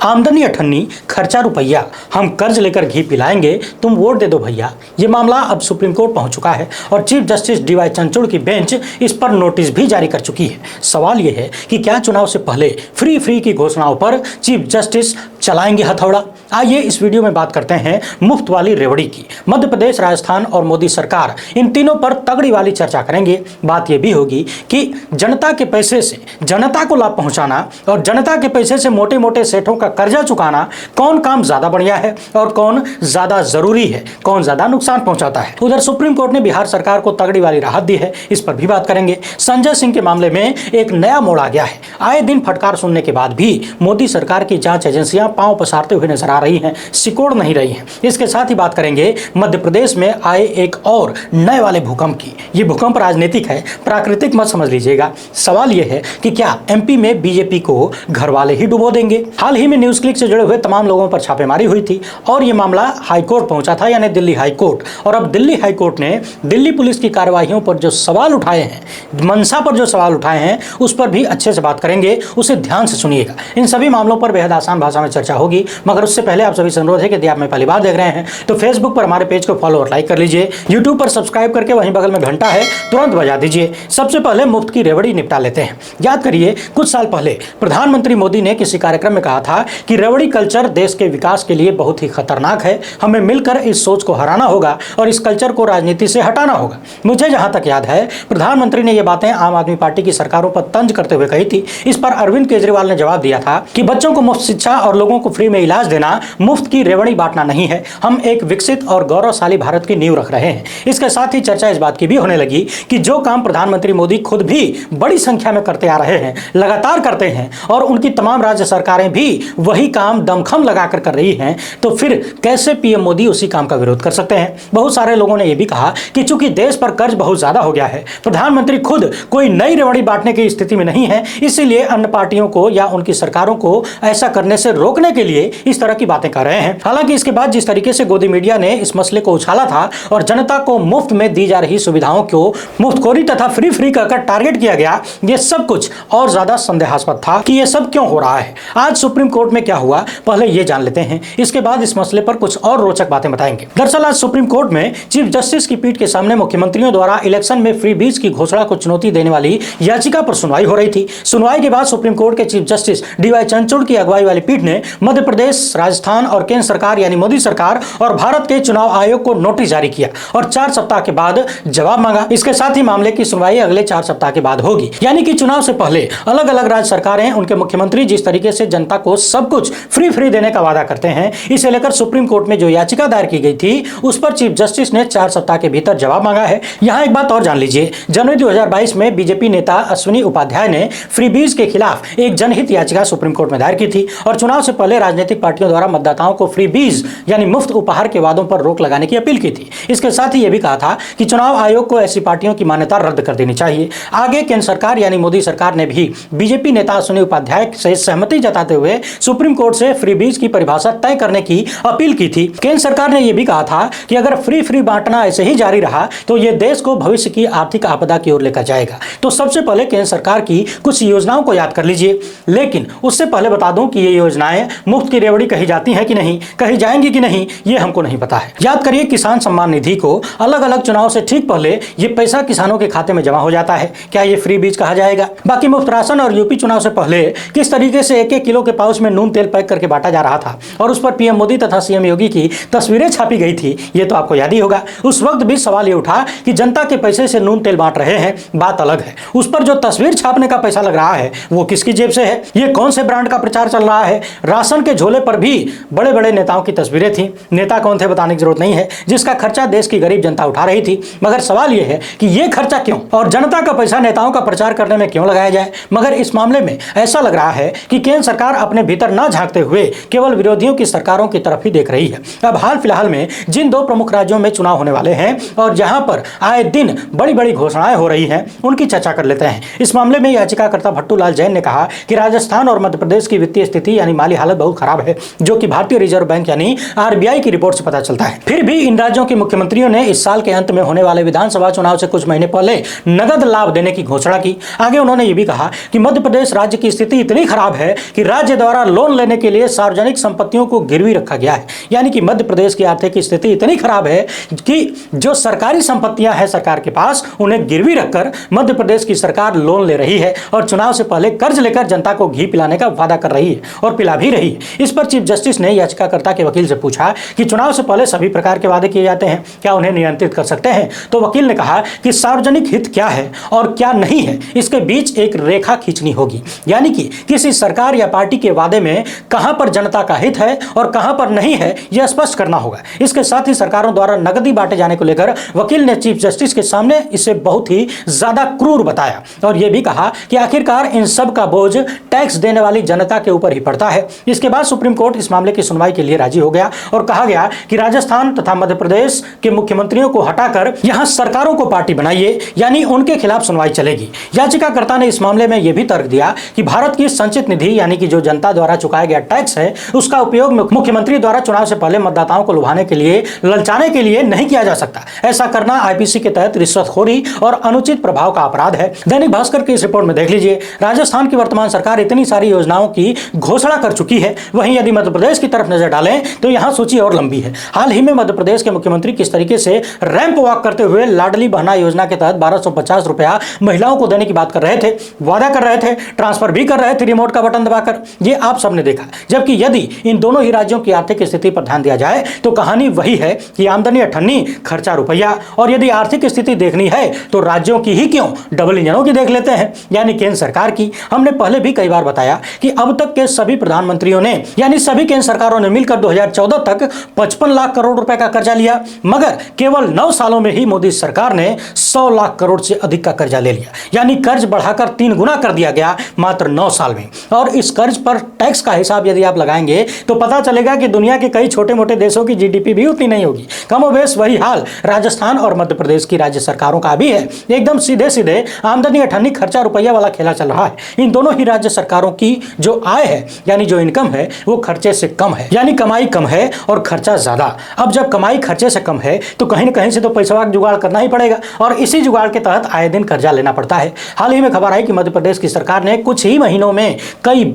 आमदनी अठन्नी, खर्चा रुपया, हम कर्ज लेकर घी पिलाएंगे, तुम वोट दे दो भैया। ये मामला अब सुप्रीम कोर्ट पहुंच चुका है और चीफ जस्टिस डीवाई चंद्रचूड़ की बेंच इस पर नोटिस भी जारी कर चुकी है। सवाल यह है कि क्या चुनाव से पहले फ्री की घोषणाओं पर चीफ जस्टिस चलाएंगे हथौड़ा? आइए इस वीडियो में बात करते हैं मुफ्त वाली रेवड़ी की। मध्य प्रदेश, राजस्थान और मोदी सरकार, इन तीनों पर तगड़ी वाली चर्चा करेंगे। बात यह भी होगी कि जनता के पैसे से जनता को लाभ पहुंचाना और जनता के पैसे से मोटे मोटे सेठों का कर्जा चुकाना, कौन काम ज्यादा बढ़िया है और कौन ज्यादा जरूरी है, कौन ज्यादा नुकसान पहुंचाता है। उधर सुप्रीम कोर्ट ने बिहार सरकार को तगड़ी वाली राहत दी है, इस पर भी बात करेंगे। संजय सिंह के मामले में एक नया मोड़ आ गया है। आए दिन फटकार सुनने के बाद भी मोदी सरकार की जांच एजेंसियां पांव पसारते हुए नजर आ रही हैं, सिकोड़ नहीं रही हैं। इसके साथ ही बात करेंगे मध्य प्रदेश में आए एक और नए वाले भूकंप की। ये भूकंप राजनीतिक है, प्राकृतिक मत समझ लीजिएगा। सवाल यह है कि क्या एमपी में बीजेपी को घर वाले ही डुबो देंगे? हाल ही में न्यूज क्लिक से जुड़े हुए तमाम लोगों पर छापेमारी हुई थी और यह मामला हाईकोर्ट पहुंचा था, यानी दिल्ली हाईकोर्ट। और अब दिल्ली हाईकोर्ट ने दिल्ली पुलिस की कार्रवाइयों पर जो सवाल उठाए हैं, मंशा पर जो सवाल उठाए हैं, उस पर भी अच्छे से बात करेंगे, उसे ध्यान से सुनिएगा। इन सभी मामलों पर बेहद आसान भाषा में चर्चा होगी, मगर उससे पहले आप सभी से अनुरोध है कि यदि आप मैं पहली बार देख रहे हैं तो फेसबुक पर हमारे पेज को फॉलो और लाइक कर लीजिए। यूट्यूब पर सब्सक्राइब करके वहीं बगल में घंटा है, तुरंत बजा दीजिए। सबसे पहले मुफ्त की रेवड़ी निपटा लेते हैं। याद करिए, कुछ साल पहले प्रधानमंत्री मोदी ने किसी कार्यक्रम में कहा था कि रेवड़ी कल्चर देश के विकास के लिए बहुत ही खतरनाक है, हमें मिलकर इस सोच को हराना होगा और इस कल्चर को राजनीति से हटाना होगा। मुझे जहां तक याद है, प्रधानमंत्री ने यह बातें आम आदमी पार्टी की सरकारों पर तंज करते हुए कही थी। इस पर अरविंद केजरीवाल ने जवाब दिया था कि बच्चों को मुफ्त शिक्षा और लोगों को फ्री में इलाज देना मुफ्त की रेवड़ी बांटना नहीं है, हम एक विकसित और गौरवशाली भारत की नींव रख रहे हैं। इसके साथ ही चर्चा इस बात की भी होने लगी कि जो काम प्रधानमंत्री मोदी खुद भी बड़ी संख्या में करते आ रहे हैं, लगातार करते हैं, और उनकी तमाम राज्य सरकारें भी वही काम दमखम लगाकर कर रही हैं, तो फिर कैसे पीएम मोदी उसी काम का विरोध कर सकते हैं? बहुत सारे लोगों ने यह भी कहा कि चूंकि देश पर कर्ज बहुत ज्यादा हो गया है, प्रधानमंत्री खुद कोई नई रेवड़ी बांटने की स्थिति में नहीं है, इसीलिए अन्य पार्टियों को या उनकी सरकारों को ऐसा करने से रोकने के लिए इस तरह की बातें कर रहे हैं। हालांकि इसके बाद जिस तरीके से गोदी मीडिया ने इस मसले को उछाला था और जनता को मुफ्त में दी जा रही सुविधाओं को मुफ्तखोरी तथा फ्री कहकर टारगेट किया गया, यह सब कुछ और ज्यादा संदेहास्पद था कि यह सब क्यों हो रहा है। आज सुप्रीम कोर्ट में क्या हुआ, पहले यह जान लेते हैं, इसके बाद इस मसले पर कुछ और रोचक बातें बताएंगे। दरअसल आज सुप्रीम कोर्ट में चीफ जस्टिस की पीठ के सामने मुख्यमंत्रियों द्वारा इलेक्शन में फ्री बीज की घोषणा को चुनौती देने वाली याचिका पर सुनवाई हो रही थी। सुनवाई के बाद सुप्रीम कोर्ट के चीफ जस्टिस डीवाई चंद्रचूड़ की अगुवाई वाली पीठ ने मध्य प्रदेश, राजस्थान और केंद्र सरकार यानी मोदी सरकार और भारत के चुनाव आयोग को नोटिस जारी किया और 4 सप्ताह के बाद जवाब मांगा। इसके साथ ही मामले की सुनवाई अगले 4 सप्ताह के बाद होगी। यानी कि चुनाव से पहले अलग अलग राज्य सरकारें, उनके मुख्यमंत्री जिस तरीके से जनता को सब कुछ फ्री देने का वादा करते हैं, इसे लेकर सुप्रीम कोर्ट में जो याचिका दायर की गई थी उस पर चीफ जस्टिस ने 4 सप्ताह के भीतर जवाब मांगा है। यहां एक बात और जान लीजिए, जनवरी 2022 में बीजेपी नेता अश्विनी उपाध्याय ने फ्री बीज के खिलाफ एक जनहित याचिका सुप्रीम कोर्ट में दायर की थी और चुनाव से पहले राजनीतिक पार्टियों द्वारा मतदाताओं को फ्री बीज यानी मुफ्त उपहार के वादों पर रोक लगाने की अपील की थी। इसके साथ ही यह भी कहा था कि चुनाव आयोग को ऐसी पार्टियों की मान्यता रद्द कर देनी चाहिए। आगे केंद्र सरकार यानी मोदी सरकार ने भी बीजेपी नेता अश्विनी उपाध्याय से सहमति जताते हुए सुप्रीम कोर्ट से फ्री बीज की परिभाषा तय करने की अपील की थी। केंद्र सरकार ने यह भी कहा था कि अगर फ्री बांटना ऐसे ही जारी रहा तो यह देश को भविष्य की आर्थिक आपदा की ओर लेकर जाएगा। तो सबसे पहले केंद्र सरकार की कुछ योजनाओं को याद कर लीजिए, लेकिन उससे पहले बता दूं कि ये योजनाएं मुफ्त की रेवड़ी कही जाती हैं कि नहीं, कही जाएंगी कि नहीं, ये हमको नहीं पता है। याद करिए, किसान सम्मान निधि को अलग अलग चुनाव से ठीक पहले ये पैसा किसानों के खाते में जमा हो जाता है, क्या ये फ्री बीज कहा जाएगा? बाकी मुफ्त राशन और यूपी चुनाव से पहले किस तरीके से 1-1 किलो के पाउच में नून तेल पैक करके बांटा जा रहा था और उस पर पीएम मोदी तथा सीएम योगी की तस्वीरें छापी गई थी, ये तो आपको याद ही होगा। उस वक्त भी सवाल ये उठा कि जनता के पैसे से नून तेल बांट रहे हैं, बात अलग है, उस पर जो तस्वीर छापने का पैसा लग रहा है वो किसकी जेब से है, ये कौन से ब्रांड का प्रचार चल रहा है? राशन के झोले पर भी बड़े बड़े नेताओं की तस्वीरें थी। नेता कौन थे बताने की जरूरत नहीं है, जिसका खर्चा देश की गरीब जनता उठा रही थी। मगर सवाल यह है कि यह खर्चा क्यों और जनता का पैसा नेताओं का प्रचार करने में क्यों लगाया जाए? मगर इस मामले में ऐसा लग रहा है कि केंद्र सरकार अपने भीतर न झांकते हुए केवल विरोधियों की सरकारों की तरफ ही देख रही है। अब हाल फिलहाल में जिन 2 प्रमुख राज्यों में चुनाव होने वाले हैं और जहां पर आए दिन बड़ी बड़ी घोषणाएं हो रही हैं, उनकी चर्चा कर लेते हैं। इस मामले में याचिकाकर्ता भट्टू लाल जैन ने कहा कि राजस्थान और मध्य प्रदेश की वित्तीय स्थिति यानी माली हालत बहुत खराब है, जो कि भारतीय रिजर्व बैंक यानी आरबीआई की रिपोर्ट से पता चलता है। फिर भी इन राज्यों के मुख्यमंत्रियों ने इस साल के अंत में होने वाले विधानसभा चुनाव से कुछ महीने पहले नगद लाभ देने की घोषणा की। आगे उन्होंने ये भी कहा कि मध्य प्रदेश राज्य की स्थिति इतनी खराब है कि राज्य द्वारा लोन लेने के लिए सार्वजनिक संपत्तियों को गिरवी रखा गया है। यानी कि मध्य प्रदेश की आर्थिक स्थिति इतनी खराब है कि जो सरकारी संपत्तियां हैं सरकार के पास, उन्हें गिरवी रखकर मध्य प्रदेश की सरकार लोन ले रही है और चुनाव से पहले कर्ज लेकर जनता को घी पिलाने का वादा कर रही है और पिला भी रही है। इस पर चीफ जस्टिस ने याचिकाकर्ता के वकील से पूछा कि चुनाव से पहले सभी प्रकार के वादे किए जाते हैं, क्या उन्हें नियंत्रित कर सकते हैं? तो वकील ने कहा कि सार्वजनिक हित क्या है और क्या नहीं है, इसके बीच एक रेखा खींचनी होगी। यानी कि किसी सरकार या पार्टी के वादे में कहां पर जनता का हित है और कहां पर नहीं है, यह स्पष्ट करना होगा। इसके साथ ही सरकारों द्वारा नकदी बांटे जाने को लेकर वकील ने चीफ जस्टिस के सामने इसे बहुत ही ज्यादा क्रूर बताया और यह भी कहा कि आखिरकार इन सब का बोझ टैक्स देने वाली जनता के ऊपर ही पड़ता है। इसके बाद सुप्रीम कोर्ट इस मामले की सुनवाई के लिए राजी हो गया और कहा गया कि राजस्थान तथा मध्य प्रदेश के मुख्यमंत्रियों को हटाकर यहां सरकारों को पार्टी बनाइए, यानी उनके खिलाफ सुनवाई चलेगी। याचिकाकर्ता ने इस मामले में यह भी तर्क दिया कि भारत की संचित निधि यानी कि जो जनता द्वारा चुकाया गया टैक्स है, उसका उपयोग मुख्यमंत्री द्वारा चुनाव से पहले मतदाताओं को लुभाने के लिए, ललचाने के लिए नहीं किया जा सकता। ऐसा करना आईपीसी के तहत रिश्वतखोरी और अनुचित प्रभाव का अपराध है। दैनिक भास्कर की इस रिपोर्ट में देख लीजिए, राजस्थान की वर्तमान सरकार इतनी सारी योजनाओं की घोषणा कर चुकी है, वहीं यदि मध्य प्रदेश की तरफ नजर डालें तो यहां सूची और लंबी है। हाल ही में मध्य प्रदेश के मुख्यमंत्री किस तरीके से रैंप वॉक करते हुए लाडली बहना योजना के तहत 1250 रुपया महिलाओं को देने की बात कर रहे थे, वादा कर रहे थे, ट्रांसफर भी कर रहे थे रिमोट का बटन दबाकर, ये आप सबने देखा। जबकि यदि इन दोनों ही राज्यों की आर्थिक स्थिति पर ध्यान दिया जाए तो कहानी वही है कि आमदनी अठन्नी, खर्चा रुपया। और यदि आर्थिक स्थिति देखनी है तो राज्यों की ही क्यों, डबल इंजनों की देख लेते हैं, यानी केंद्र सरकार की। हमने पहले भी कई बार बताया कि अब तक के सभी प्रधानमंत्रियों ने यानी सभी केंद्र सरकारों ने मिलकर 2014 तक 55 लाख करोड़ रुपए का कर्जा लिया, मगर केवल 9 सालों में ही मोदी सरकार ने 100 लाख करोड़ से अधिक का कर्जा ले लिया। यानी कर्ज बढ़ाकर 3 गुना कर दिया गया मात्र 9 साल में। और इस कर्ज पर टैक्स का हिसाब यदि आप लगाएंगे तो पता चलेगा कि दुनिया के कई छोटे मोटे देशों की जीडीपी भी उतनी नहीं होगी। कमोबेश वही हाल राजस्थान और मध्य प्रदेश की राज्य सरकारों का भी है। एकदम सीधे सीधे आमदनी अठन्नी, खर्चा रुपया वाला खेला चल रहा है। इन दोनों ही राज्य सरकारों की जो आय है यानी जो इनकम है वो खर्चे से कम है, यानी कमाई कम है और खर्चा ज्यादा। अब जब कमाई खर्चे से कम है तो कहीं ना कहीं से तो पैसा जुगाड़ करना ही पड़ेगा और इसी जुगाड़ के तहत आए दिन कर्जा लेना पड़ता है। हाल ही में खबर आई कि मध्य प्रदेश की सरकार ने कुछ ही महीनों में कई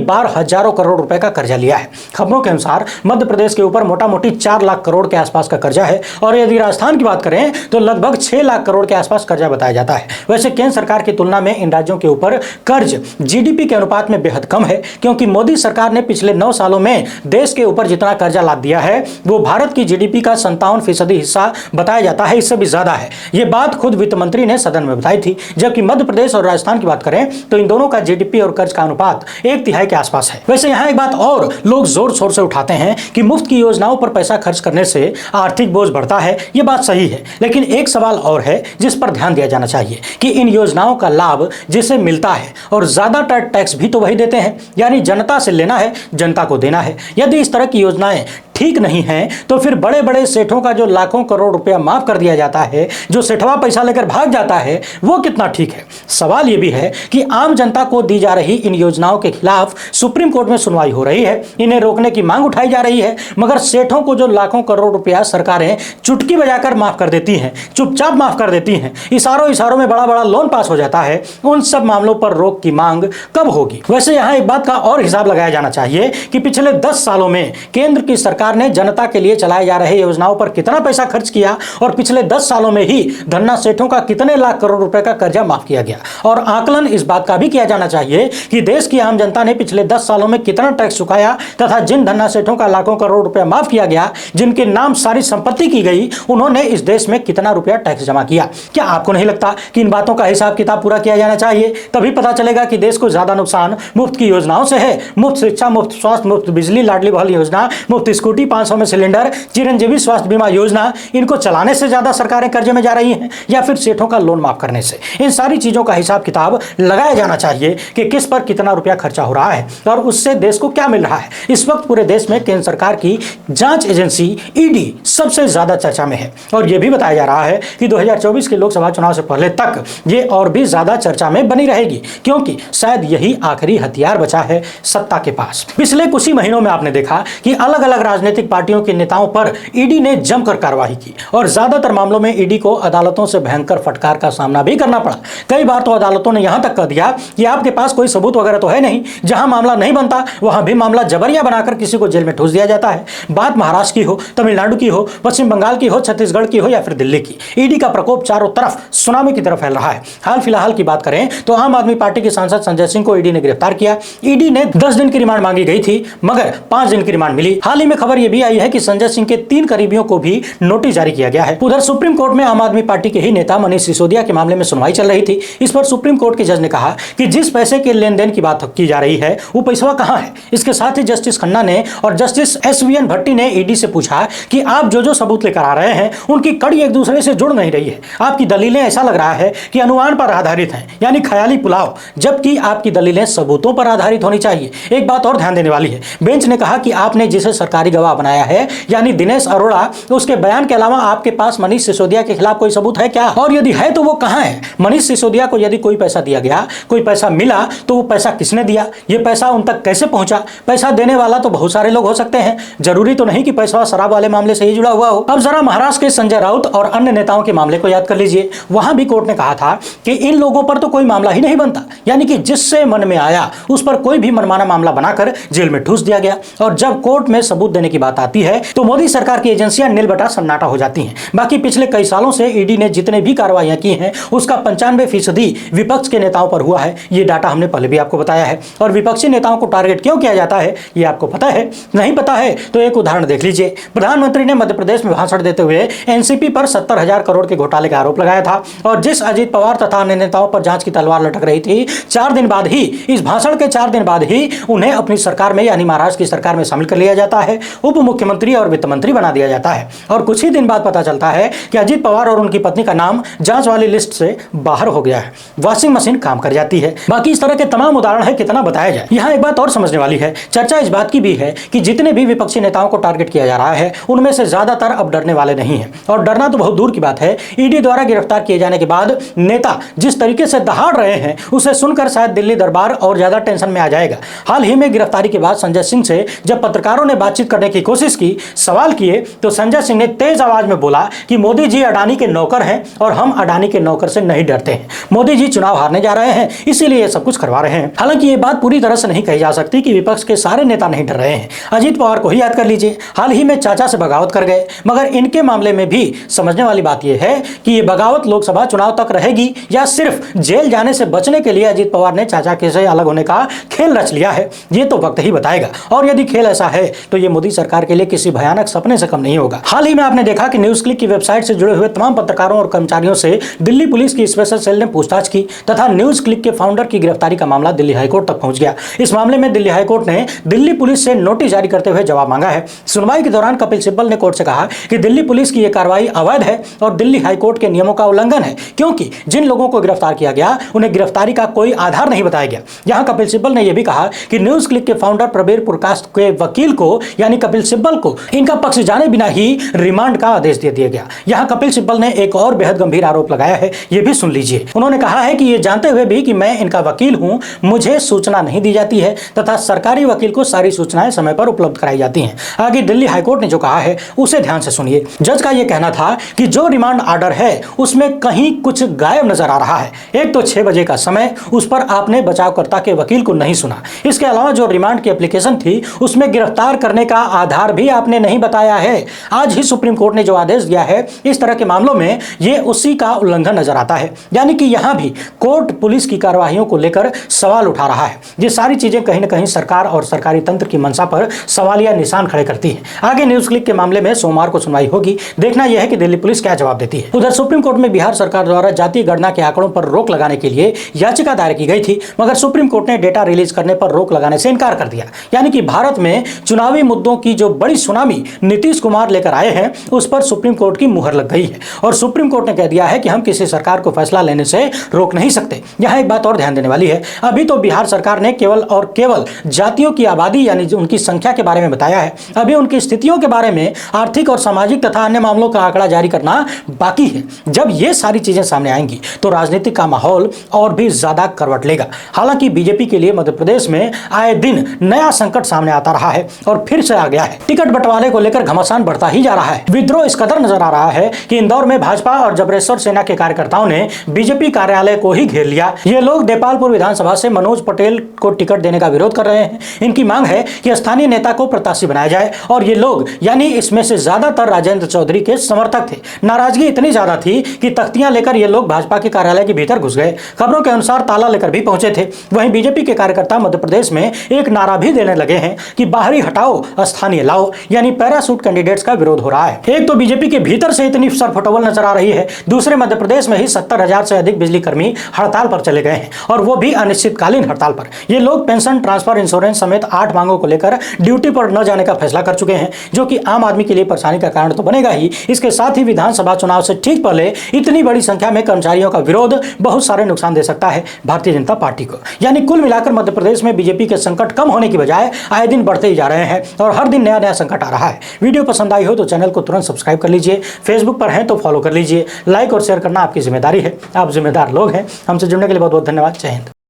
बार हजारों करोड़ रुपए का कर्जा लिया है। खबरों के अनुसार मध्य प्रदेश के ऊपर मोटा मोटी 4 लाख करोड़ के आसपास का कर्जा है और यदि राजस्थान की बात करें तो लगभग 6 लाख करोड़ के आसपास कर्जा बताया जाता है। वैसे केंद्र सरकार की तुलना में इन राज्यों के ऊपर कर्ज जीडीपी के अनुपात में बेहद कम है, क्योंकि मोदी सरकार ने पिछले 9 सालों में देश के ऊपर जितना कर्जा लाद दिया है वो भारत की जीडीपी का 57% हिस्सा बताया जाता है, इससे भी ज्यादा है। ये बात खुद वित्त मंत्री ने सदन में बताई थी। जबकि मध्य प्रदेश और राजस्थान की बात करें तो इन दोनों का जीडीपी और कर्ज का अनुपात 1/3 के आसपास है। वैसे यहाँ एक बात और लोग जोर शोर से उठाते हैं कि मुफ्त की योजनाओं पर पैसा खर्च करने से आर्थिक बोझ बढ़ता है। ये बात सही है, लेकिन एक सवाल और है जिस पर ध्यान दिया जाना चाहिए कि इन योजनाओं का लाभ जिसे मिलता है और ज्यादातर टैक्स भी तो वही देते हैं, यानी जनता से लेना है, जनता को देना है। यदि इस तरह की योजनाएं ठीक नहीं है तो फिर बड़े बड़े सेठों का जो लाखों करोड़ रुपया माफ कर दिया जाता है, जो सेठवा पैसा लेकर भाग जाता है, वो कितना ठीक है। सवाल ये भी है कि आम जनता को दी जा रही इन योजनाओं के खिलाफ सुप्रीम कोर्ट में सुनवाई हो रही है, इन्हें रोकने की मांग उठाई जा रही है, मगर सेठों को जो लाखों करोड़ रुपया सरकारें चुटकी बजाकर माफ कर देती हैं, चुपचाप माफ कर देती हैं, इशारों में बड़ा बड़ा लोन पास हो जाता है, उन सब मामलों पर रोक की मांग कब होगी। वैसे यहां एक बात का और हिसाब लगाया जाना चाहिए कि पिछले 10 सालों में केंद्र की सरकार ने जनता के लिए चलाए जा रहे योजनाओं पर कितना पैसा खर्च किया और पिछले 10 सालों में ही धन्ना सेठों का कितने लाख करोड़ रुपए का कर्जा माफ किया गया। और आकलन इस बात का भी किया जाना चाहिए कि देश की आम जनता ने पिछले 10 सालों में कितना टैक्स चुकाया तथा जिन धन्ना सेठों का लाखों करोड़ रुपया माफ किया गया, जिनके नाम सारी संपत्ति की गई, उन्होंने इस देश में कितना रुपया टैक्स जमा किया। क्या आपको नहीं लगता कि इन बातों का हिसाब किताब पूरा किया जाना चाहिए? तभी पता चलेगा कि देश को ज्यादा नुकसान मुफ्त की योजनाओं से है। मुफ्त शिक्षा, मुफ्त स्वास्थ्य, मुफ्त बिजली, लाडली बहन योजना, मुफ्त स्कूटी बेटी 500 में सिलेंडर, चिरंजीवी स्वास्थ्य बीमा योजना, इनको चलाने से ज्यादा सरकारें कर्जे में जा रही हैं या फिर सेठों का लोन माफ करने से? इन सारी चीजों का हिसाब किताब लगाया जाना चाहिए कि किस पर कितना रुपया खर्चा हो रहा है और उससे देश को क्या मिल रहा है। इस वक्त पूरे देश में केंद्र सरकार की जांच एजेंसी ईडी सबसे ज्यादा चर्चा में है और यह भी बताया जा रहा है कि 2024 के लोकसभा चुनाव से पहले तक ये और भी ज्यादा चर्चा में बनी रहेगी, क्योंकि शायद यही आखिरी हथियार बचा है सत्ता के पास। पिछले कुछ ही महीनों में आपने देखा कि अलग अलग राजनीतिक पार्टियों के नेताओं पर ईडी ने जमकर कार्रवाई की और ज्यादातर मामलों में ईडी को अदालतों से भयंकर फटकार का सामना भी करना पड़ा। कई बार तो अदालतों ने यहां तक कह दिया कि आपके पास कोई सबूत वगैरह तो है नहीं, जहां मामला नहीं बनता वहां भी मामला जबरिया बनाकर किसी को जेल में ठूस दिया जाता है। बात महाराष्ट्र की हो, तमिलनाडु की हो, पश्चिम बंगाल की हो, छत्तीसगढ़ की हो या फिर दिल्ली की, ईडी का प्रकोप चारों तरफ सुनामी की तरफ फैल रहा है। हाल फिलहाल की बात करें तो आम आदमी पार्टी के सांसद संजय सिंह को ईडी ने गिरफ्तार किया। ईडी ने 10 दिन की रिमांड मांगी गई थी मगर 5 दिन की रिमांड मिली। हाल ही में खबर यह भी आई है कि संजय सिंह के 3 करीबियों को भी नोटिस जारी किया गया है। उधर सुप्रीम कोर्ट में आम आदमी पार्टी के ही नेता मनीष सिसोदिया के मामले में सुनवाई चल रही थी। इस पर सुप्रीम कोर्ट के जज ने कहा कि जिस पैसे के लेन देन की बात की जा रही है वो पैसा कहां है। इसके साथ ही जस्टिस खन्ना ने और जस्टिस SVN भट्टी ने ईडी से पूछा कि आप जो सबूत लेकर आ रहे हैं उनकी कड़ी एक दूसरे से जुड़ नहीं रही है। आपकी दलीलें ऐसा लग रहा है कि अनुमान पर आधारित हैं, यानी ख्याली पुलाव, जबकि आपकी दलीलें सबूतों पर आधारित होनी चाहिए। एक बात और ध्यान देने वाली है, बेंच ने कहा कि आपने जिसे सरकारी गवाह बनाया है यानी दिनेश अरोड़ा, उसके बयान के अलावा आपके पास मनीष सिसोदिया के खिलाफ कोई सबूत है क्या, और यदि है तो वो कहां है। मनीष सिसोदिया को यदि कोई पैसा दिया गया, कोई पैसा मिला, तो वो पैसा किसने दिया, ये पैसा उन तक कैसे पहुंचा। पैसा देने वाला तो बहुत सारे लोग हो सकते हैं, जरूरी तो नहीं कि पैसा शराब वाले मामले से ही जुड़ा हुआ हो। अब जरा महाराष्ट्र के संजय राउत और अन्य नेताओं के मामले को याद कर लीजिए। वहां भी कोर्ट ने कहा था कि इन लोगों पर तो कोई मामला ही नहीं बनता, यानी कि जिससे मन में आया उस पर कोई भी मनमाना मामला बनाकर जेल में ठूस दिया गया। और जब कोर्ट में सबूत देने की बात आती है तो मोदी सरकार की एजेंसियां नीलबटा सन्नाटा हो जाती हैं। बाकी पिछले कई सालों से ईडी ने जितने भी कार्रवाइयां की हैं उसका 95% विपक्ष के नेताओं पर हुआ है। ये डाटा हमने पहले भी आपको बताया है। और विपक्षी नेताओं को टारगेट क्यों किया जाता है ये आपको पता है? नहीं पता है तो एक उदाहरण देख लीजिए। प्रधानमंत्री ने मध्य प्रदेश में भाषण देते हुए एनसीपी पर 70,000 करोड़ के घोटाले का आरोप लगाया था और जिस अजीत पवार तथा अन्य नेताओं पर जांच की तलवार लटक रही थी, 4 दिन बाद ही, इस भाषण के 4 दिन बाद ही उन्हें अपनी सरकार में यानी महाराष्ट्र की सरकार में शामिल कर लिया जाता है, उप मुख्यमंत्री और वित्त मंत्री बना दिया जाता है। और कुछ ही दिन बाद पता चलता है कि अजीत पवार और उनकी पत्नी का नाम जांच वाली लिस्ट से बाहर हो गया है। वॉशिंग मशीन काम कर जाती है। बाकी इस तरह के तमाम उदाहरण है, कितना बताया जाए। यहाँ एक बात और समझने वाली है, चर्चा इस बात की भी है कि जितने भी विपक्षी नेताओं को टारगेट किया जा रहा है उनमें से ज्यादातर अब डरने वाले नहीं हैं। और डरना तो बहुत दूर की बात है, ईडी द्वारा गिरफ्तार किए जाने के बाद नेता जिस तरीके से दहाड़ रहे हैं उसे सुनकर शायद दिल्ली दरबार और ज्यादा टेंशन में आ जाएगा। हाल ही में गिरफ्तारी के बाद संजय सिंह से जब पत्रकारों ने बातचीत करने की कोशिश की, सवाल किए, तो संजय सिंह ने तेज आवाज में बोला कि मोदी जी अडानी के नौकर हैं और हम अडानी के नौकर से नहीं डरते हैं। मोदी जी चुनाव हारने जा रहे हैं इसीलिए सब कुछ करवा रहे हैं। हालांकि ये बात पूरी तरह से नहीं कही जा सकती कि विपक्ष के सारे नेता नहीं डर रहे हैं। अजीत पवार को ही याद कर लीजिए, हाल ही में चाचा से बगावत कर गए, मगर इनके मामले में भी समझने वाली बात यह है कि ये बगावत लोकसभा चुनाव तक रहेगी या सिर्फ जेल जाने से बचने के लिए अजीत पवार ने चाचा के से अलग होने का खेल रच लिया है, ये तो वक्त ही बताएगा। और यदि खेल ऐसा है तो ये मोदी सरकार के लिए किसी भयानक सपने से कम नहीं होगा। हाल ही में आपने देखा कि न्यूज क्लिक की वेबसाइट से जुड़े हुए तमाम पत्रकारों और कर्मचारियों से दिल्ली पुलिस की स्पेशल सेल ने पूछताछ की तथा न्यूज क्लिक के फाउंडर की गिरफ्तारी का मामला दिल्ली हाईकोर्ट तक पहुंच गया। इस मामले में दिल्ली हाईकोर्ट ने दिल्ली पुलिस से नोटिस जारी करते हुए जवाब मांगा है। सुनवाई के दौरान कपिल सिब्बल ने कोर्ट से कहा कि दिल्ली पुलिस की यह कार्रवाई अवैध है और दिल्ली हाईकोर्ट के नियमों का उल्लंघन है, क्योंकि जिन लोगों को गिरफ्तार किया गया उन्हें गिरफ्तारी का कोई आधार नहीं बताया गया। यहां कपिल सिब्बल ने यह भी कहा कि न्यूज क्लिक के फाउंडर प्रबीर पुरकाश के वकील को यानी कपिल सिब्बल को इनका पक्ष जाने बिना ही रिमांड का आदेश दे दिया गया। यहां कपिल सिब्बल ने एक और बेहद गंभीर आरोप लगाया है, यह भी सुन लीजिए। उन्होंने कहा है कि यह जानते हुए भी कि मैं इनका वकील हूं, मुझे सूचना नहीं दी जाती है तथा सरकारी वकील को सारी सूचनाएं समय पर उपलब्ध कराई जाती हैं। आगे दिल्ली हाईकोर्ट ने जो कहा है उसे ध्यान से सुनिए। जज का यह कहना था कि जो रिमांड ऑर्डर है उसमें कहीं कुछ गायब नजर आ रहा है। एक तो 6 बजे का समय, उस पर आपने बचावकर्ता के वकील को नहीं सुना। इसके अलावा जो रिमांड की एप्लीकेशन थी उसमें गिरफ्तार करने का आधार भी आपने नहीं बताया है। आज ही सुप्रीम कोर्ट ने जो आदेश दिया है इस तरह के मामलों में यह उसी का उल्लंघन नजर आता है। यानी कि यहां भी कोर्ट पुलिस की कार्रवाइयों को लेकर सवाल उठा रहा है। ये सारी चीजें कहीं ना कहीं सरकार और सरकारी तंत्र की मंशा पर सवालिया निशान खड़े करती है। आगे न्यूज क्लिक के मामले में सोमवार को सुनवाई होगी, देखना यह है कि दिल्ली पुलिस क्या जवाब देती है। उधर सुप्रीम कोर्ट में बिहार सरकार द्वारा जातीय गणना के आंकड़ों पर रोक लगाने के लिए याचिका दायर की गई थी, मगर सुप्रीम कोर्ट ने डेटा रिलीज करने पर रोक लगाने से इनकार कर दिया। यानी कि भारत में चुनावी मुद्दों की जो बड़ी सुनामी नीतीश कुमार लेकर आए हैं उस पर सुप्रीम कोर्ट की मुहर लग गई है और सुप्रीम कोर्ट ने कह दिया है कि हम किसी सरकार को फैसला लेने से रोक नहीं सकते। यहाँ एक बात और ध्यान देने वाली है, अभी तो बिहार सरकार ने केवल और केवल जातियों की आबादी यानी उनकी संख्या के बारे में बताया है, अभी उनकी स्थितियों के बारे में आर्थिक और सामाजिक तथा अन्य मामलों का आंकड़ा जारी करना बाकी है। जब ये सारी चीजें सामने आएंगी तो राजनीति का माहौल और भी ज्यादा करवट लेगा। हालांकि बीजेपी के लिए मध्य प्रदेश में आए दिन नया संकट सामने आता रहा है और फिर से आ गया है। टिकट बंटवारे को लेकर घमासान बढ़ता ही जा रहा है। विद्रोह इस कदर नजर आ रहा है कि इंदौर में भाजपा और जबरेश्वर सेना के कार्यकर्ताओं ने बीजेपी कार्यालय को ही घेर लिया। ये लोग देपालपुर विधानसभा से मनोज पटेल को टिकट देने का विरोध कर रहे हैं। इनकी मांग है कि स्थानीय नेता को प्रत्याशी बनाया जाए और ये लोग यानी इसमें से ज्यादातर राजेंद्र चौधरी के समर्थक थे। नाराजगी इतनी ज्यादा थी कि तख्तियां लेकर ये लोग भाजपा के कार्यालय के भीतर घुस गए। खबरों के अनुसार ताला लेकर भी पहुंचे थे। वहीं बीजेपी के कार्यकर्ता मध्य प्रदेश में एक नारा भी देने लगे हैं कि बाहरी हटाओ स्थानीय लाओ, यानी पैरासूट कैंडिडेट्स का विरोध हो रहा है। एक तो बीजेपी के भीतर से इतनी सरफटोल नजर आ रही है, दूसरे मध्य प्रदेश में ही 70,000 से अधिक बिजली कर्मी हड़ताल पर चले गए हैं और वो भी अनिश्चितकालीन हड़ताल पर। ये लोग पेंशन, ट्रांसफर, इंश्योरेंस समेत 8 मांगों को लेकर ड्यूटी पर न जाने का फैसला कर चुके हैं, जो कि आम आदमी के लिए परेशानी का कारण तो बनेगा ही। इसके साथ ही विधानसभा चुनाव से ठीक पहले इतनी बड़ी संख्या में कर्मचारियों का विरोध बहुत सारे नुकसान दे सकता है भारतीय जनता पार्टी को। यानी कुल मिलाकर मध्य प्रदेश में बीजेपी के संकट कम होने की बजाय आए दिन बढ़ते ही जा रहे हैं और हर दिन नया नया संकट आ रहा है। वीडियो पसंद आई हो तो चैनल को तुरंत सब्सक्राइब कर लीजिए। फेसबुक पर हैं तो फॉलो कर लीजिए। लाइक और शेयर करना आपकी जिम्मेदारी है, आप जिम्मेदार लोग हैं। हमसे जुड़ने के लिए बहुत बहुत धन्यवाद। जय हिंद।